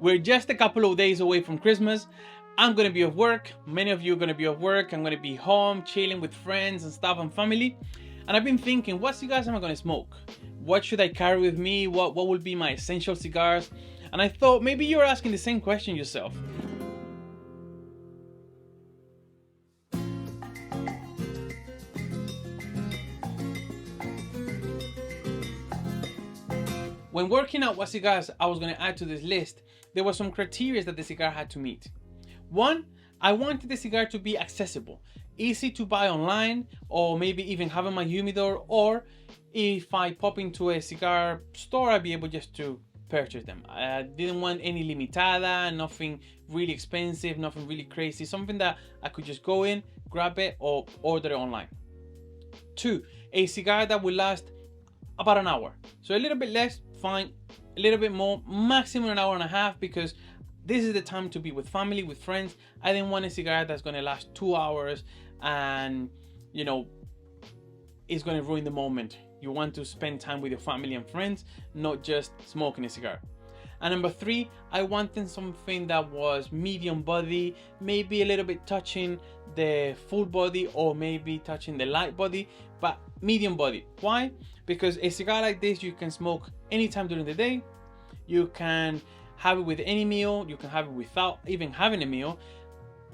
We're just a couple of days away from Christmas. I'm gonna be at work. Many of you are gonna be at work. I'm gonna be home, chilling with friends and stuff and family. And I've been thinking, what cigars am I gonna smoke? What should I carry with me? What will be my essential cigars? And I thought maybe you're asking the same question yourself. When working out what cigars I was going to add to this list, there were some criteria that the cigar had to meet. One, I wanted the cigar to be accessible, easy to buy online, or maybe even have in my humidor, or if I pop into a cigar store, I'd be able just to purchase them. I didn't want any limitada, nothing really expensive, nothing really crazy, something that I could just go in, grab it, or order it online. Two, a cigar that will last about an hour. So a little bit less, fine. A little bit more, maximum an hour and a half, because this is the time to be with family, with friends. I didn't want a cigar that's going to last 2 hours and, you know, it's going to ruin the moment. You want to spend time with your family and friends, not just smoking a cigar. And number three, I wanted something that was medium body, maybe a little bit touching the full body or maybe touching the light body, but medium body. Why? Because a cigar like this you can smoke anytime during the day. You can have it with any meal, you can have it without even having a meal.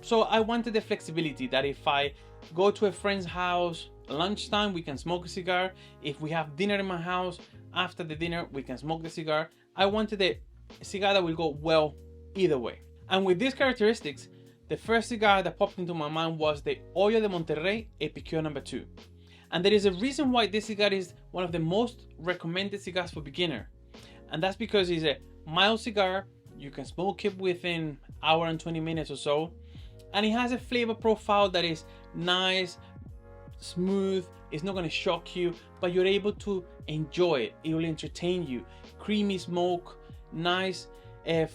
So I wanted the flexibility that if I go to a friend's house lunchtime, we can smoke a cigar. If we have dinner in my house, after the dinner we can smoke the cigar. I wanted a cigar that will go well either way. And with these characteristics, the first cigar that popped into my mind was the Hoyo de Monterrey Epicure No. 2. And there is a reason why this cigar is one of the most recommended cigars for beginner. And that's because it's a mild cigar. You can smoke it within an hour and 20 minutes or so. And it has a flavor profile that is nice, smooth. It's not going to shock you, but you're able to enjoy it. It will entertain you. Creamy smoke, nice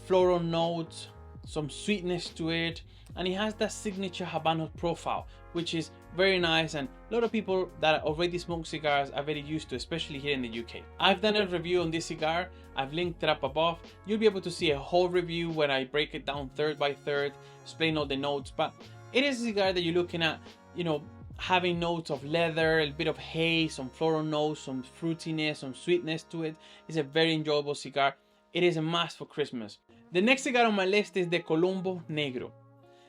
floral notes, some sweetness to it. And it has that signature Habano profile, which is very nice, and a lot of people that already smoke cigars are very used to, especially here in the UK. I've done a review on this cigar. I've linked it up above. You'll be able to see a whole review where I break it down third by third, explain all the notes. But it is a cigar that you're looking at, you know, having notes of leather, a bit of haze, some floral notes, some fruitiness, some sweetness to it. It's a very enjoyable cigar. It is a must for Christmas. The next cigar on my list is the Colombo Negro.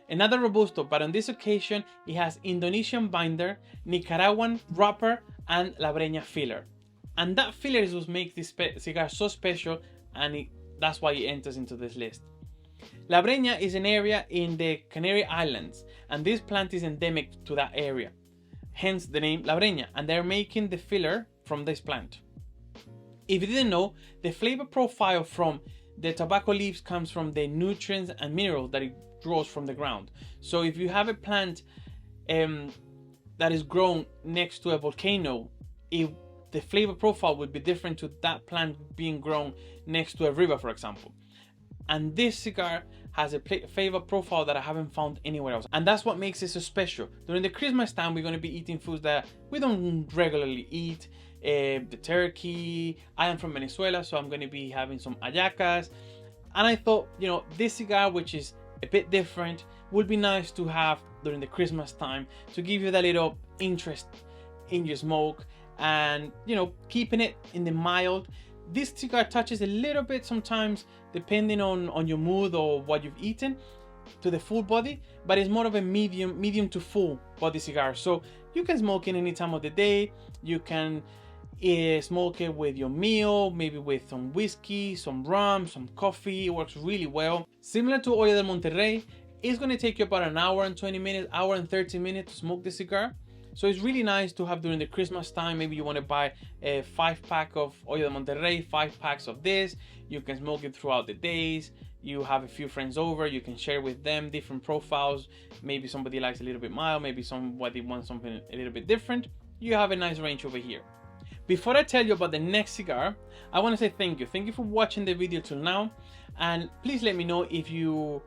Another Robusto, but on this occasion it has Indonesian binder, Nicaraguan wrapper, and La Breña filler. And that filler is what makes this cigar so special, and that's why it enters into this list. La Breña is an area in the Canary Islands, and this plant is endemic to that area. Hence the name La Breña, and they're making the filler from this plant. If you didn't know, the flavor profile from the tobacco leaves comes from the nutrients and minerals that it draws from the ground. So if you have a plant that is grown next to a volcano, the flavor profile would be different to that plant being grown next to a river, for example. And this cigar has a flavor profile that I haven't found anywhere else, and that's what makes it so special. During the Christmas time, we're going to be eating foods that we don't regularly eat. The turkey. I am from Venezuela, so I'm going to be having some hallacas, and I thought, you know, this cigar, which is a bit different, would be nice to have during the Christmas time to give you that little interest in your smoke, and, you know, keeping it in the mild. This cigar touches a little bit sometimes, depending on your mood or what you've eaten, to the full body, but it's more of a medium to full body cigar. So you can smoke it any time of the day. You can smoke it with your meal, maybe with some whiskey, some rum, some coffee. It works really well. Similar to Hoyo de Monterrey, it's going to take you about an hour and 20 minutes, hour and 30 minutes to smoke the cigar. So it's really nice to have during the Christmas time. Maybe you want to buy a 5-pack of Hoyo de Monterrey, 5 packs of this. You can smoke it throughout the days. You have a few friends over, you can share with them different profiles. Maybe somebody likes a little bit mild, maybe somebody wants something a little bit different. You have a nice range over here. Before I tell you about the next cigar, I want to say thank you. Thank you for watching the video till now. And please let me know if you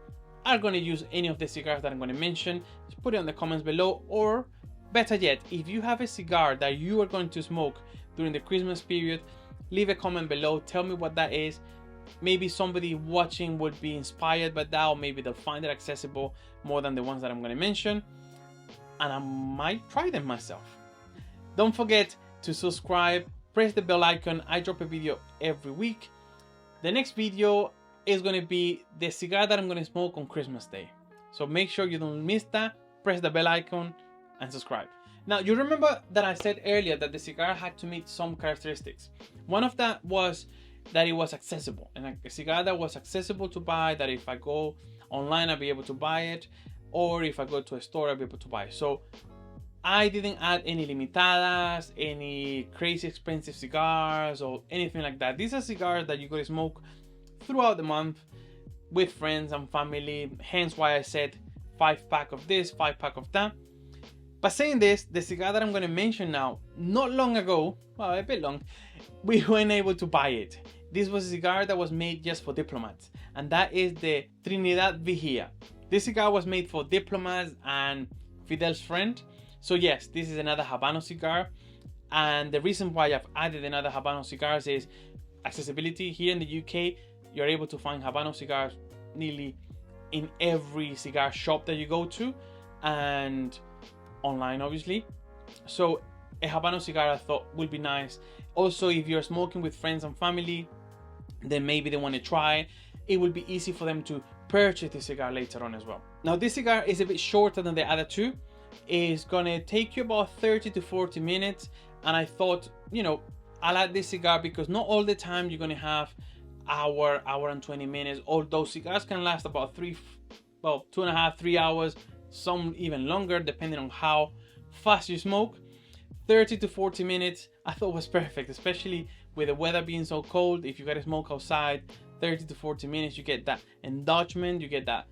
are going to use any of the cigars that I'm going to mention. Just put it in the comments below, or better yet, if you have a cigar that you are going to smoke during the Christmas period, leave a comment below, tell me what that is. maybe somebody watching would be inspired by that, or maybe they'll find it accessible more than the ones that I'm going to mention, and I might try them myself. Don't forget to subscribe, press the bell icon. I drop a video every week. The next video is going to be the cigar that I'm going to smoke on Christmas Day, so make sure you don't miss that. Press the bell icon and subscribe. Now, you remember that I said earlier that the cigar had to meet some characteristics. One of that was that it was accessible, and a cigar that was accessible to buy, that if I go online I'll be able to buy it, or if I go to a store I'll be able to buy it. So I didn't add any limitadas, any crazy expensive cigars or anything like that. These are cigars that you could smoke throughout the month with friends and family, hence why I said 5-pack of this, 5-pack of that. But saying this, the cigar that I'm going to mention now, not long ago, well, a bit long, we weren't able to buy it. This was a cigar that was made just for diplomats, and that is the Trinidad Vigia. This cigar was made for diplomats and Fidel's friend. So yes, this is another Habano cigar, and the reason why I've added another Habano cigars is accessibility. Here in the UK, you're able to find Habano cigars nearly in every cigar shop that you go to, and online obviously. So a Habano cigar I thought would be nice. Also, if you're smoking with friends and family, then maybe they want to try it will be easy for them to purchase the cigar later on as well. Now this cigar is a bit shorter than the other two. It's gonna take you about 30 to 40 minutes, and I thought, you know, I like this cigar because not all the time you're gonna have hour and 20 minutes. Although cigars can last about 2.5, 3 hours, some even longer depending on how fast you smoke. 30 to 40 minutes I thought was perfect, especially with the weather being so cold. If you gotta smoke outside, 30 to 40 minutes, you get that indulgence, you get that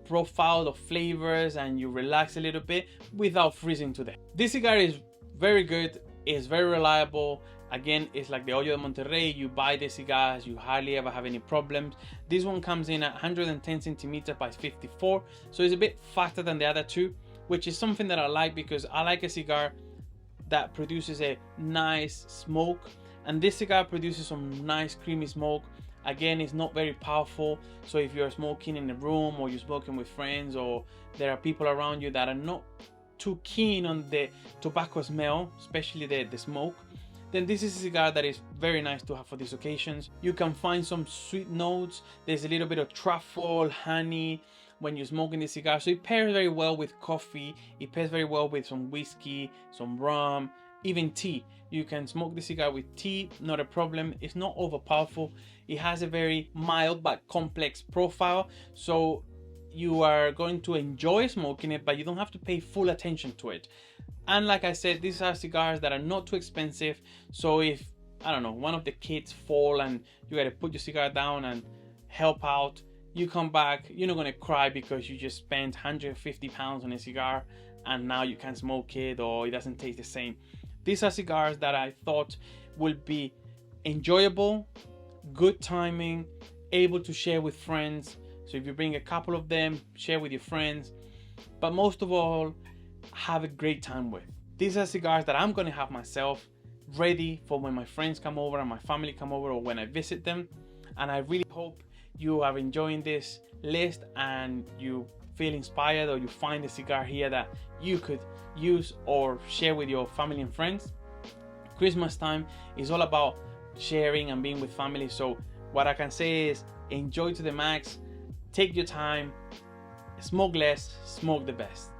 profile of flavors, and you relax a little bit without freezing to death. This cigar is very good, it's very reliable. Again, it's like the Hoyo de Monterrey. You buy the cigars, you hardly ever have any problems. This one comes in at 110 centimeters by 54, so it's a bit faster than the other two, which is something that I like because I like a cigar that produces a nice smoke, and this cigar produces some nice creamy smoke. Again, it's not very powerful, so if you're smoking in a room or you're smoking with friends, or there are people around you that are not too keen on the tobacco smell, especially the smoke, then this is a cigar that is very nice to have for these occasions. You can find some sweet notes. There's a little bit of truffle, honey when you're smoking this cigar, so it pairs very well with coffee. It pairs very well with some whiskey, some rum, even tea. You can smoke the cigar with tea, not a problem. It's not overpowerful. It has a very mild but complex profile, so you are going to enjoy smoking it, but you don't have to pay full attention to it. And like I said, these are cigars that are not too expensive, so if, I don't know, one of the kids fall and you gotta put your cigar down and help out, you come back, you're not gonna cry because you just spent 150 pounds on a cigar and now you can't smoke it, or it doesn't taste the same. These are cigars that I thought would be enjoyable, good timing, able to share with friends. So if you bring a couple of them, share with your friends, but most of all, have a great time with. These are cigars that I'm gonna have myself ready for when my friends come over and my family come over, or when I visit them. And I really hope you are enjoying this list and you feel inspired, or you find a cigar here that you could use or share with your family and friends. Christmas time is all about sharing and being with family, so what I can say is enjoy to the max, take your time, smoke less, smoke the best.